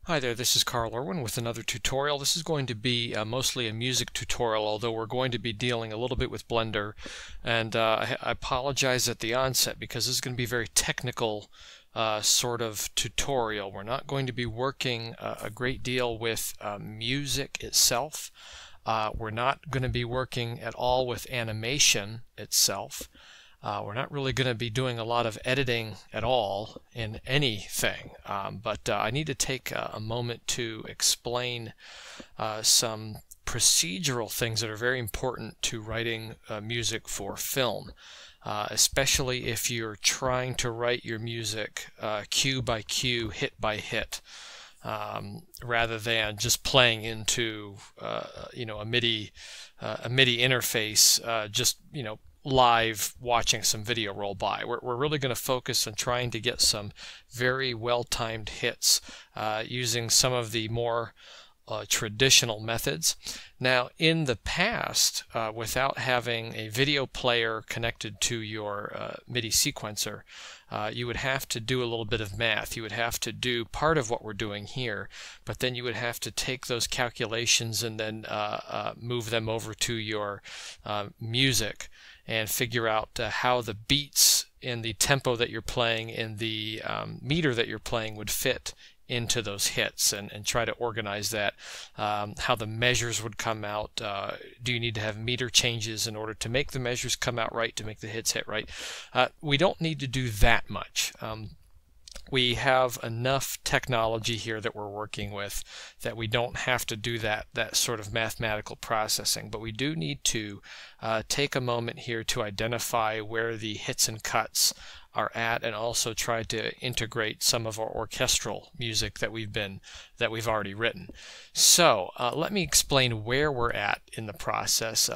Hi there, this is Carl Irwin with another tutorial. This is going to be mostly a music tutorial, although we're going to be dealing a little bit with Blender. And I apologize at the onset because this is going to be a very technical sort of tutorial. We're not going to be working a great deal with music itself. We're not going to be working at all with animation itself. We're not really going to be doing a lot of editing at all in anything, but I need to take a moment to explain some procedural things that are very important to writing music for film, especially if you're trying to write your music cue by cue, hit by hit. Rather than just playing into a MIDI interface, just live watching some video roll by. We're really going to focus on trying to get some very well-timed hits using some of the more traditional methods. Now, in the past, without having a video player connected to your MIDI sequencer, you would have to do a little bit of math. You would have to do part of what we're doing here, but then you would have to take those calculations and then move them over to your music and figure out how the beats in the tempo that you're playing, in the meter that you're playing would fit into those hits, and try to organize that, how the measures would come out. Do you need to have meter changes in order to make the measures come out right, to make the hits hit right? We don't need to do that much. We have enough technology here that we're working with that we don't have to do that sort of mathematical processing, but we do need to take a moment here to identify where the hits and cuts are at, and also try to integrate some of our orchestral music that we've already written. So let me explain where we're at in the process.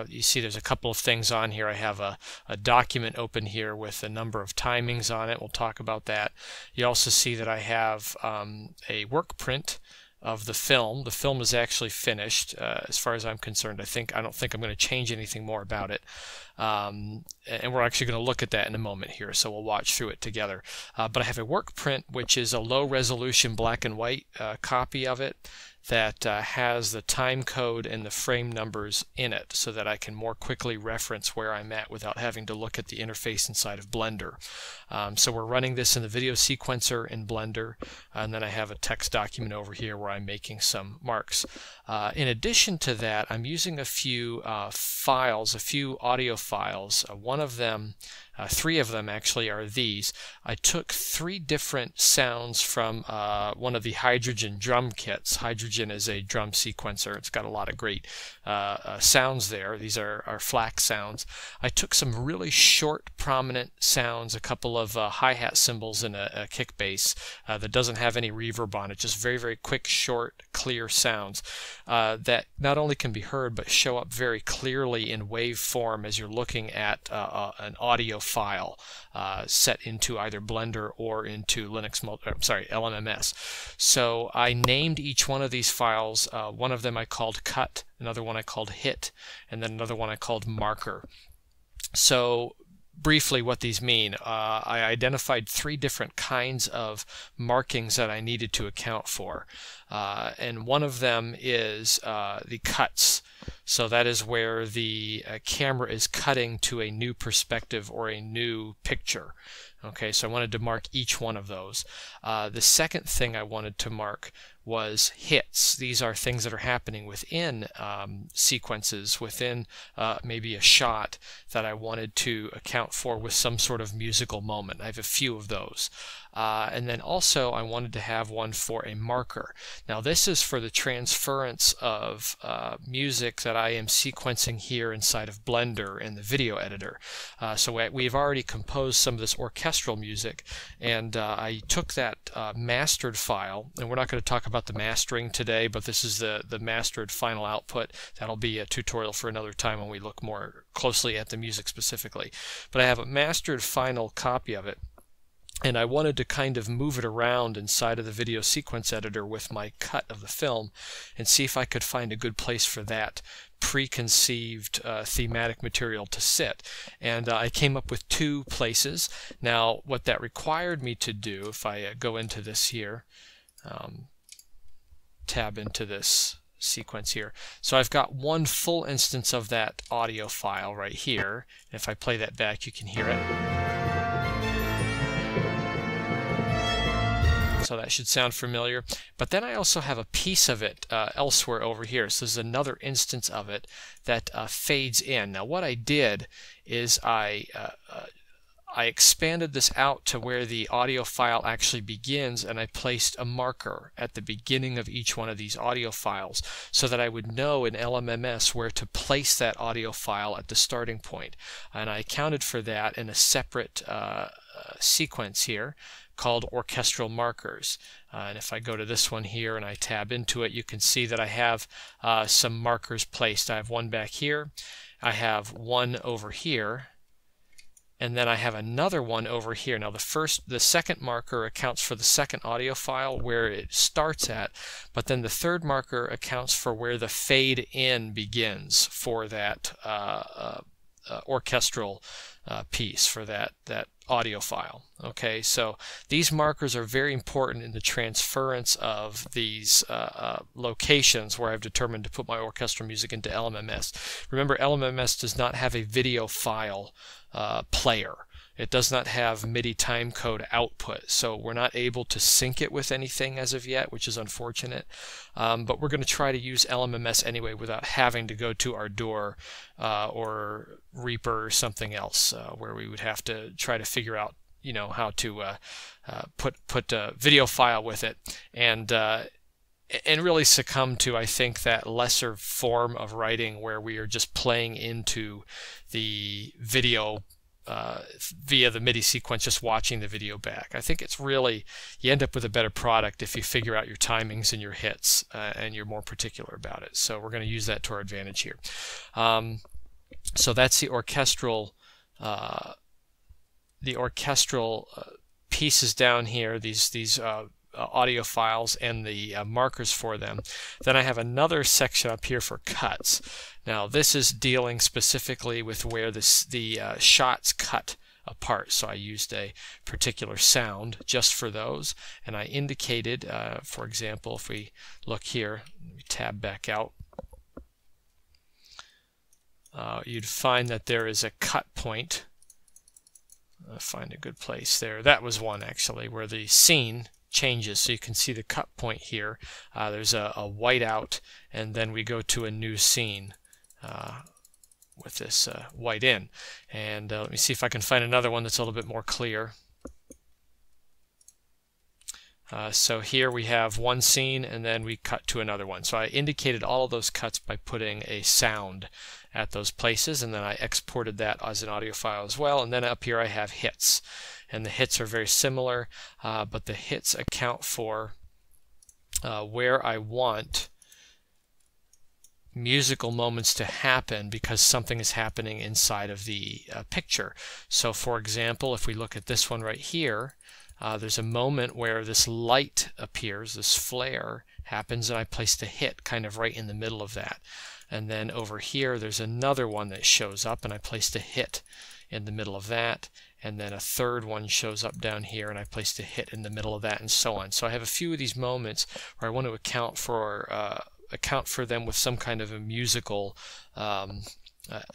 You see there's a couple of things on here. I have a document open here with a number of timings on it. We'll talk about that. You also see that I have a work print of the film. The film is actually finished as far as I'm concerned. I don't think I'm going to change anything more about it. And we're actually going to look at that in a moment here, so we'll watch through it together. But I have a work print, which is a low resolution black and white copy of it that has the time code and the frame numbers in it, so that I can more quickly reference where I'm at without having to look at the interface inside of Blender. So we're running this in the video sequencer in Blender, and then I have a text document over here where I'm making some marks. In addition to that, I'm using a few files, a few audio files. One of them, three of them actually, are these. I took three different sounds from one of the Hydrogen drum kits. Hydrogen is a drum sequencer. It's got a lot of great sounds there. These are FLAC sounds. I took some really short, prominent sounds, a couple of hi-hat cymbals and a kick bass that doesn't have any reverb on it, just very, very quick, short, clear sounds that not only can be heard but show up very clearly in wave form as you're looking at an audio file set into either Blender or into LMMS. So I named each one of these files. One of them I called cut, another one I called hit, and then another one I called marker. So briefly, what these mean, I identified three different kinds of markings that I needed to account for, and one of them is the cuts. So that is where the camera is cutting to a new perspective or a new picture. Okay, so I wanted to mark each one of those. The second thing I wanted to mark was hits. These are things that are happening within sequences, within maybe a shot, that I wanted to account for with some sort of musical moment. I have a few of those. And then also I wanted to have one for a marker. Now this is for the transference of music that I am sequencing here inside of Blender in the video editor. So we've already composed some of this orchestral music, and I took that mastered file, and we're not going to talk about the mastering today, but this is the mastered final output. That'll be a tutorial for another time when we look more closely at the music specifically. But I have a mastered final copy of it, and I wanted to kind of move it around inside of the video sequence editor with my cut of the film and see if I could find a good place for that preconceived thematic material to sit. And I came up with two places. Now what that required me to do, if I go into this here, tab into this sequence here. So I've got one full instance of that audio file right here. If I play that back, you can hear it. So that should sound familiar. But then I also have a piece of it elsewhere over here. So there's another instance of it that fades in. Now what I did is I expanded this out to where the audio file actually begins, and I placed a marker at the beginning of each one of these audio files so that I would know in LMMS where to place that audio file at the starting point. And I accounted for that in a separate sequence here called orchestral markers. And if I go to this one here and I tab into it, you can see that I have some markers placed. I have one back here, I have one over here, and then I have another one over here. Now the second marker accounts for the second audio file where it starts at, but then the third marker accounts for where the fade in begins for that orchestral piece, for that audio file. Okay, so these markers are very important in the transference of these locations where I've determined to put my orchestral music into LMMS. Remember, LMMS does not have a video file player. It does not have MIDI timecode output, so we're not able to sync it with anything as of yet, which is unfortunate. But we're going to try to use LMMS anyway without having to go to Ardour or Reaper or something else, where we would have to try to figure out, you know, how to put a video file with it, and really succumb to, I think, that lesser form of writing where we are just playing into the video via the MIDI sequence, just watching the video back. I think it's really, you end up with a better product if you figure out your timings and your hits and you're more particular about it. So we're going to use that to our advantage here. So that's the orchestral pieces down here, these audio files and the markers for them. Then I have another section up here for cuts. Now this is dealing specifically with where the shots cut apart. So I used a particular sound just for those, and I indicated, for example, if we look here, let me tab back out, you'd find that there is a cut point. Find a good place there. That was one actually where the scene changes, so you can see the cut point here. There's a whiteout, and then we go to a new scene with this white in. And let me see if I can find another one that's a little bit more clear. So here we have one scene, and then we cut to another one. So I indicated all of those cuts by putting a sound at those places, and then I exported that as an audio file as well. And then up here I have hits, and the hits are very similar, but the hits account for where I want musical moments to happen because something is happening inside of the picture. So for example, if we look at this one right here, there's a moment where this light appears, this flare happens, and I placed a hit kind of right in the middle of that. And then over here there's another one that shows up, and I placed a hit in the middle of that. And then a third one shows up down here, and I placed a hit in the middle of that, and so on. So I have a few of these moments where I want to account for them with some kind of a musical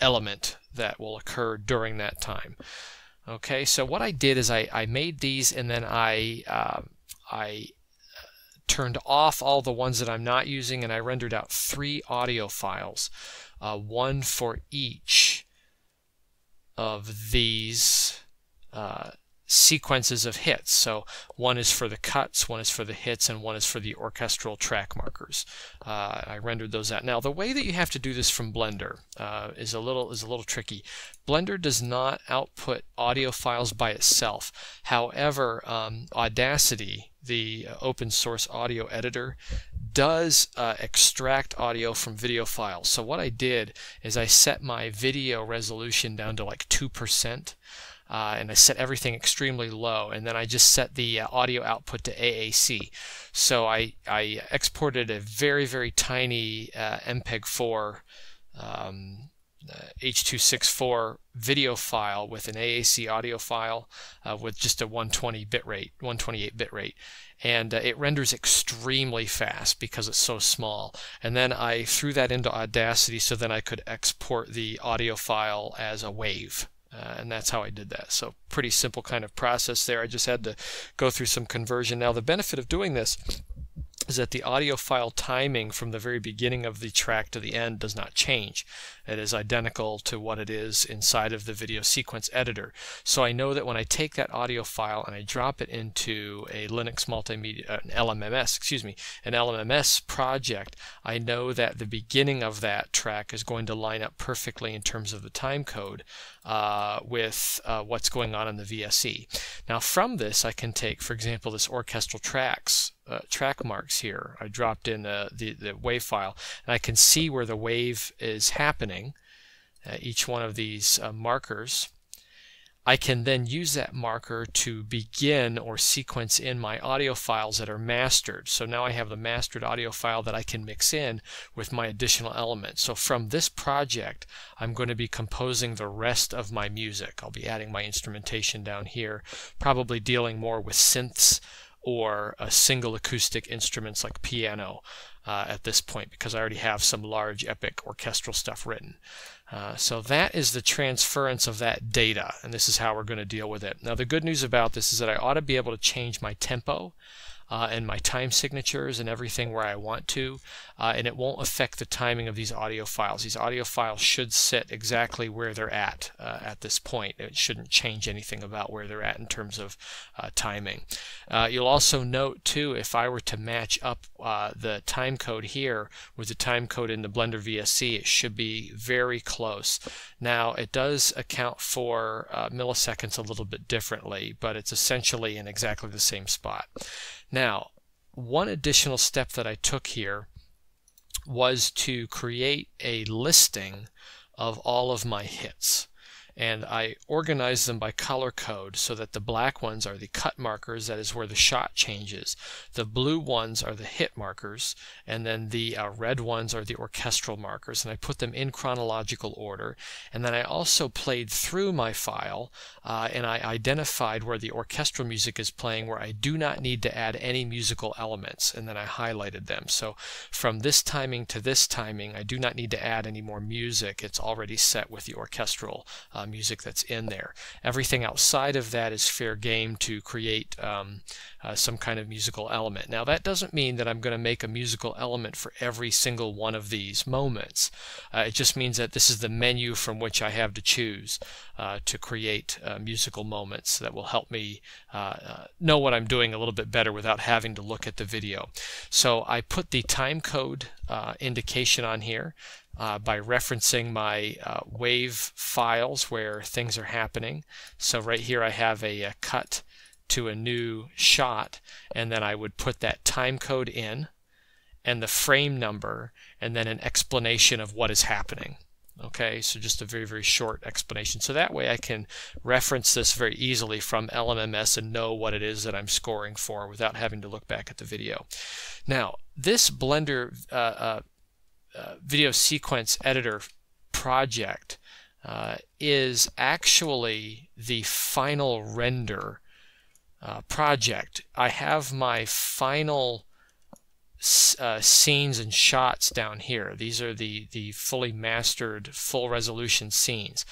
element that will occur during that time. Okay, so what I did is I made these, and then I turned off all the ones that I'm not using, and I rendered out 3 audio files, one for each of these sequences of hits. So one is for the cuts, one is for the hits, and one is for the orchestral track markers. I rendered those out. Now the way that you have to do this from Blender is a little tricky. Blender does not output audio files by itself. However, Audacity, the open source audio editor, does extract audio from video files. So what I did is I set my video resolution down to like 2%. And I set everything extremely low, and then I just set the audio output to AAC. So I exported a very, very tiny MPEG-4 H.264 video file with an AAC audio file with just a 128 bit rate, and it renders extremely fast because it's so small. And then I threw that into Audacity so then I could export the audio file as a wave. And that's how I did that. So pretty simple kind of process there. I just had to go through some conversion. Now the benefit of doing this is that the audio file timing from the very beginning of the track to the end does not change. It is identical to what it is inside of the video sequence editor. So I know that when I take that audio file and I drop it into a Linux multimedia, an LMMS project, I know that the beginning of that track is going to line up perfectly in terms of the time code with what's going on in the VSE. Now from this I can take, for example, this orchestral track marks here. I dropped in the wave file and I can see where the wave is happening, each one of these markers. I can then use that marker to begin or sequence in my audio files that are mastered. So now I have the mastered audio file that I can mix in with my additional elements. So from this project I'm going to be composing the rest of my music. I'll be adding my instrumentation down here, probably dealing more with synths or single acoustic instruments like piano at this point, because I already have some large epic orchestral stuff written. So that is the transference of that data, and this is how we're going to deal with it. Now the good news about this is that I ought to be able to change my tempo and my time signatures and everything where I want to, and it won't affect the timing of these audio files. These audio files should sit exactly where they're at this point. It shouldn't change anything about where they're at in terms of timing. You'll also note too, if I were to match up the time code here with the time code in the Blender VSE, it should be very close. Now it does account for milliseconds a little bit differently, but it's essentially in exactly the same spot. Now, one additional step that I took here was to create a listing of all of my hits. And I organized them by color code so that the black ones are the cut markers, that is where the shot changes. The blue ones are the hit markers, and then the red ones are the orchestral markers. And I put them in chronological order. And then I also played through my file and I identified where the orchestral music is playing, where I do not need to add any musical elements, and then I highlighted them. So from this timing to this timing, I do not need to add any more music. It's already set with the orchestral music that's in there. Everything outside of that is fair game to create some kind of musical element. Now that doesn't mean that I'm going to make a musical element for every single one of these moments. It just means that this is the menu from which I have to choose to create musical moments that will help me know what I'm doing a little bit better without having to look at the video. So I put the time code indication on here by referencing my wave files where things are happening. So right here I have a cut to a new shot, and then I would put that time code in and the frame number and then an explanation of what is happening. Okay, so just a very, very short explanation. So that way I can reference this very easily from LMMS and know what it is that I'm scoring for without having to look back at the video. Now, this Blender video sequence editor project is actually the final render project. I have my final scenes and shots down here. These are the fully mastered full resolution scenes.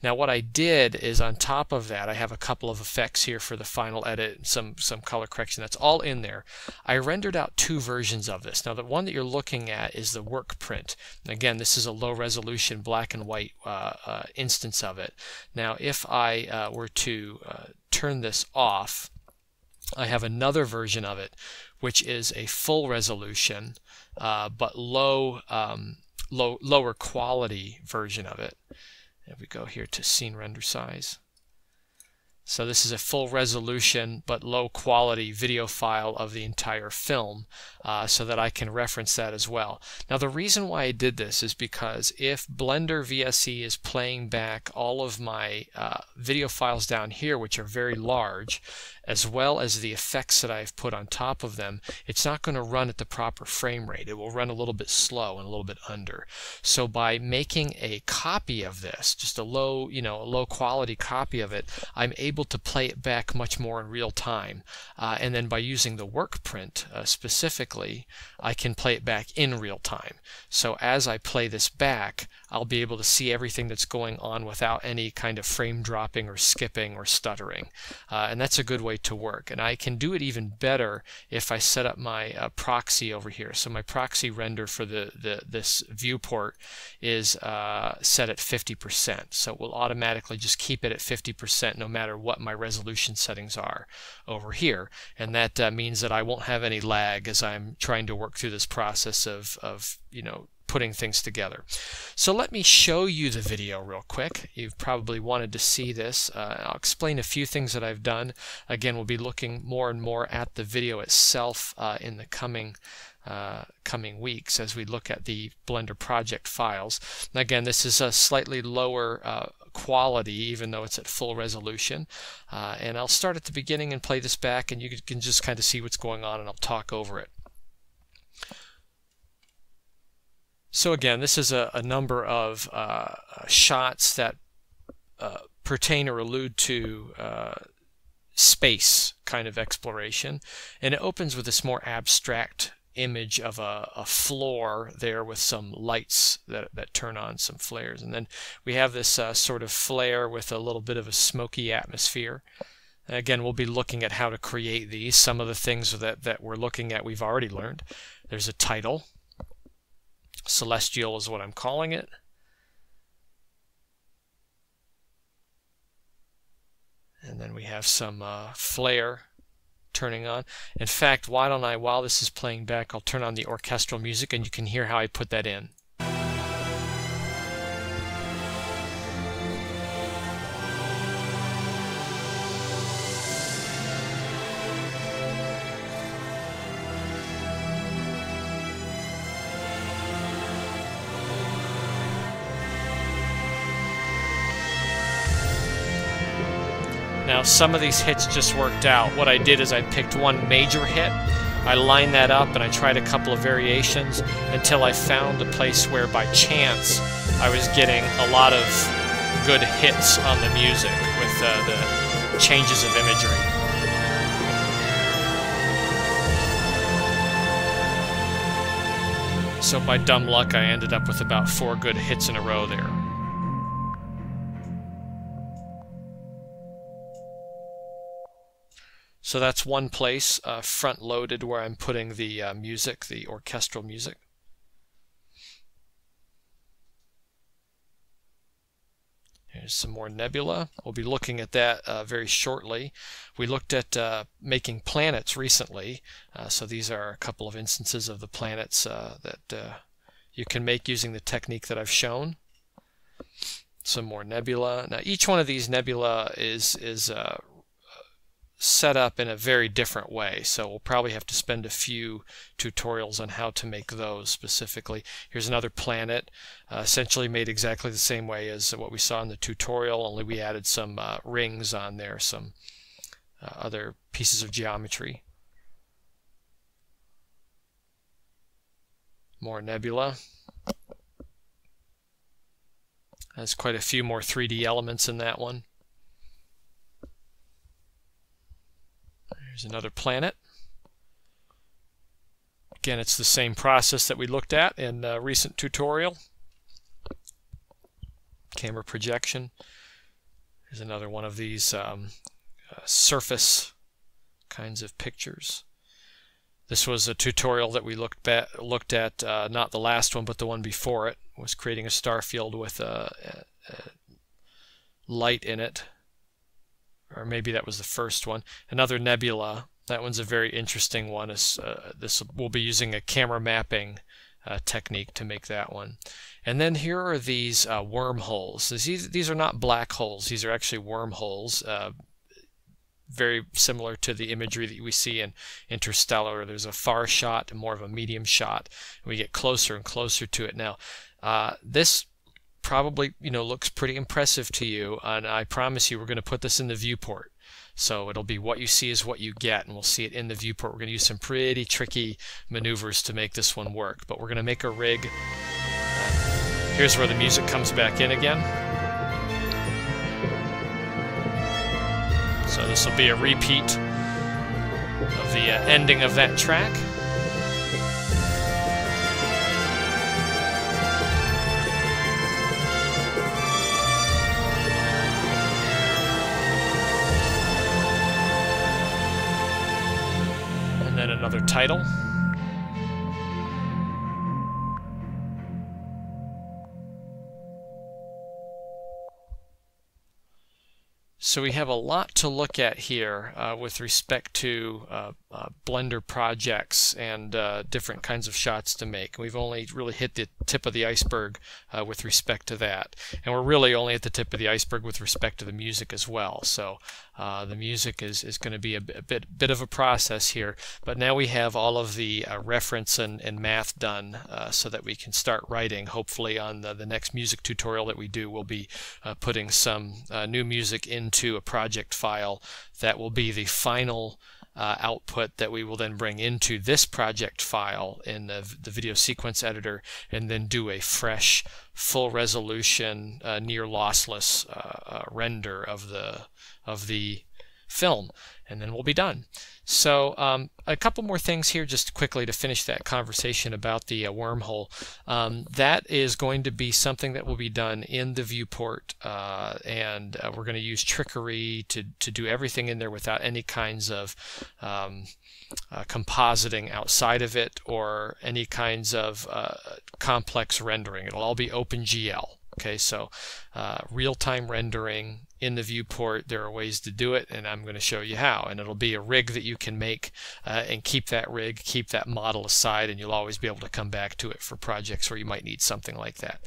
Now what I did is, on top of that, I have a couple of effects here for the final edit and some color correction. That's all in there. I rendered out two versions of this. Now the one that you're looking at is the work print. Again, this is a low resolution black and white instance of it. Now if I were to turn this off, I have another version of it, which is a full resolution but lower quality version of it. If we go here to scene render size, So this is a full resolution but low quality video file of the entire film, so that I can reference that as well. Now the reason why I did this is because if Blender VSE is playing back all of my video files down here, which are very large, as well as the effects that I've put on top of them, it's not going to run at the proper frame rate. It will run a little bit slow and a little bit under. So by making a copy of this, just a low quality copy of it, I'm able to play it back much more in real time. And then by using the work print specifically, I can play it back in real time. So as I play this back, I'll be able to see everything that's going on without any kind of frame dropping or skipping or stuttering. And that's a good way to work. And I can do it even better if I set up my proxy over here. So my proxy render for this viewport is set at 50%. So it will automatically just keep it at 50% no matter what my resolution settings are over here. And that means that I won't have any lag as I'm trying to work through this process of putting things together. So let me show you the video real quick. You've probably wanted to see this. I'll explain a few things that I've done. Again, we'll be looking more and more at the video itself in the coming weeks as we look at the Blender project files. And again, this is a slightly lower quality even though it's at full resolution. And I'll start at the beginning and play this back, and you can just kind of see what's going on, and I'll talk over it. So again, this is a number of shots that pertain or allude to space kind of exploration, and it opens with this more abstract image of a floor there with some lights that turn on, some flares, and then we have this sort of flare with a little bit of a smoky atmosphere. Again, we'll be looking at how to create these. Some of the things that we're looking at we've already learned. There's a title. Celestial is what I'm calling it. And then we have some flare turning on. In fact, why don't I, while this is playing back, I'll turn on the orchestral music and you can hear how I put that in. Now some of these hits just worked out. What I did is I picked one major hit, I lined that up, and I tried a couple of variations until I found a place where by chance I was getting a lot of good hits on the music with the changes of imagery. So by dumb luck I ended up with about 4 good hits in a row there. So that's one place front-loaded where I'm putting the music, the orchestral music. Here's some more nebula. We'll be looking at that very shortly. We looked at making planets recently. So these are a couple of instances of the planets that you can make using the technique that I've shown. Some more nebula. Now each one of these nebula is set up in a very different way, so we'll probably have to spend a few tutorials on how to make those specifically. Here's another planet, essentially made exactly the same way as what we saw in the tutorial, only we added some rings on there, some other pieces of geometry. More nebula. There's quite a few more 3D elements in that one. Here's another planet. Again, it's the same process that we looked at in a recent tutorial. Camera projection. Here's another one of these surface kinds of pictures. This was a tutorial that we looked at, not the last one, but the one before it. It was creating a star field with a light in it. Or maybe that was the first one. Another nebula. That one's a very interesting one. We'll be using a camera mapping technique to make that one. And then here are these wormholes. These are not black holes. These are actually wormholes. very similar to the imagery that we see in Interstellar. There's a far shot and more of a medium shot, and we get closer and closer to it. Now, this probably looks pretty impressive to you, and I promise you we're going to put this in the viewport. So it'll be what you see is what you get, and we'll see it in the viewport. We're going to use some pretty tricky maneuvers to make this one work, but we're going to make a rig. Here's where the music comes back in again. So this will be a repeat of the ending of that track. And then another title. So we have a lot to look at here with respect to Blender projects and different kinds of shots to make. We've only really hit the tip of the iceberg with respect to that. And we're really only at the tip of the iceberg with respect to the music as well. So the music is going to be a bit of a process here. But now we have all of the reference and math done so that we can start writing. Hopefully on the next music tutorial that we do, we'll be putting some new music into a project file that will be the final output that we will then bring into this project file in the video sequence editor, and then do a fresh, full resolution, near lossless render of the film, and then we'll be done. So a couple more things here just quickly to finish that conversation about the wormhole. That is going to be something that will be done in the viewport, and we're going to use trickery to do everything in there without any kinds of compositing outside of it or any kinds of complex rendering. It'll all be OpenGL. Okay, so real-time rendering in the viewport. There are ways to do it, and I'm going to show you how. And it'll be a rig that you can make and keep that rig, keep that model aside, and you'll always be able to come back to it for projects where you might need something like that.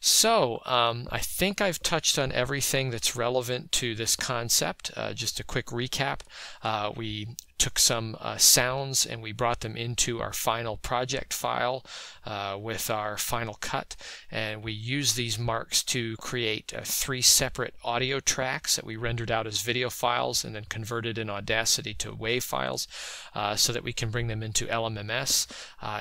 So I think I've touched on everything that's relevant to this concept. Just a quick recap. We took some sounds and we brought them into our final project file with our final cut, and we used these marks to create 3 separate audio tracks that we rendered out as video files and then converted in Audacity to WAV files so that we can bring them into LMMS.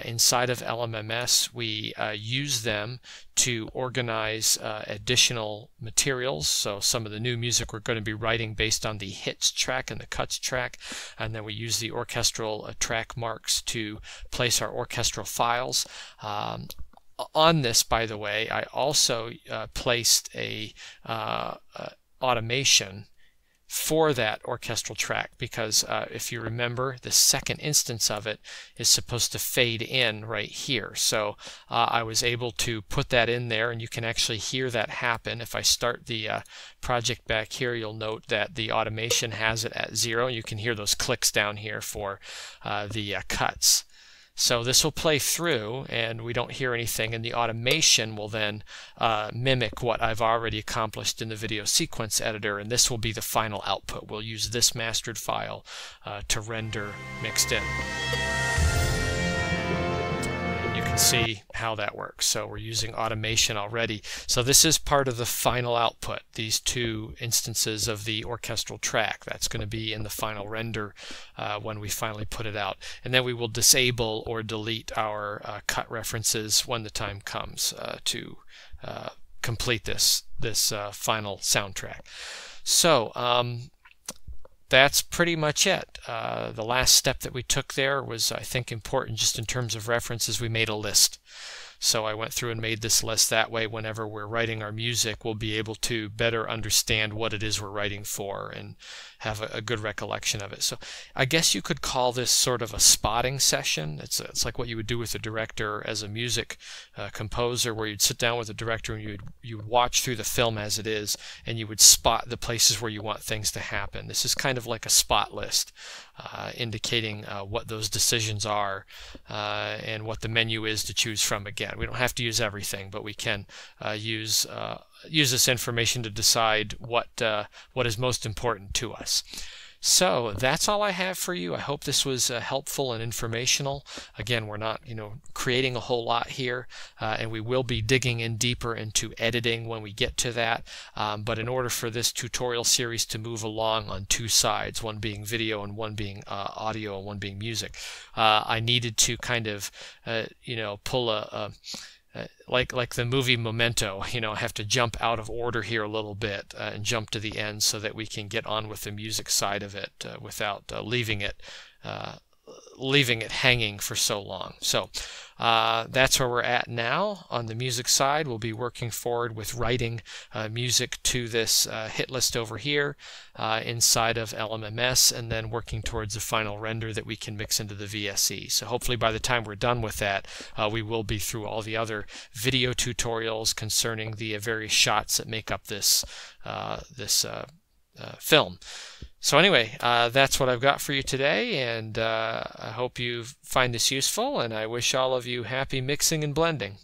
Inside of LMMS, we use them to organize additional materials. So some of the new music we're going to be writing based on the hits track and the cuts track, and then we use the orchestral track marks to place our orchestral files. On this, by the way, I also placed a automation for that orchestral track, because if you remember, the second instance of it is supposed to fade in right here. So I was able to put that in there, and you can actually hear that happen. If I start the project back here, you'll note that the automation has it at 0. You can hear those clicks down here for the cuts. So this will play through and we don't hear anything, and the automation will then mimic what I've already accomplished in the video sequence editor, and this will be the final output. We'll use this mastered file to render mixed in. And you can see how that works. So we're using automation already. So this is part of the final output, these 2 instances of the orchestral track. That's going to be in the final render when we finally put it out. And then we will disable or delete our cut references when the time comes to complete this final soundtrack. So that's pretty much it. The last step that we took there was, I think, important just in terms of references. We made a list. So I went through and made this list. That way, whenever we're writing our music, we'll be able to better understand what it is we're writing for and have a good recollection of it. So I guess you could call this sort of a spotting session. It's like what you would do with a director as a music composer, where you'd sit down with a director and you would watch through the film as it is, and you would spot the places where you want things to happen. This is kind of like a spot list, indicating what those decisions are and what the menu is to choose from. Again, we don't have to use everything, but we can use this information to decide what is most important to us. So that's all I have for you. I hope this was helpful and informational. Again, we're not, creating a whole lot here, and we will be digging in deeper into editing when we get to that. But in order for this tutorial series to move along on two sides, one being video and one being audio and one being music, I needed to kind of, pull like the movie Memento, I have to jump out of order here a little bit and jump to the end so that we can get on with the music side of it without leaving it hanging for so long. So that's where we're at now. On the music side, we'll be working forward with writing music to this hit list over here inside of LMMS, and then working towards a final render that we can mix into the VSE. So hopefully by the time we're done with that, we will be through all the other video tutorials concerning the various shots that make up this film. So anyway, that's what I've got for you today, and I hope you find this useful, and I wish all of you happy mixing and blending.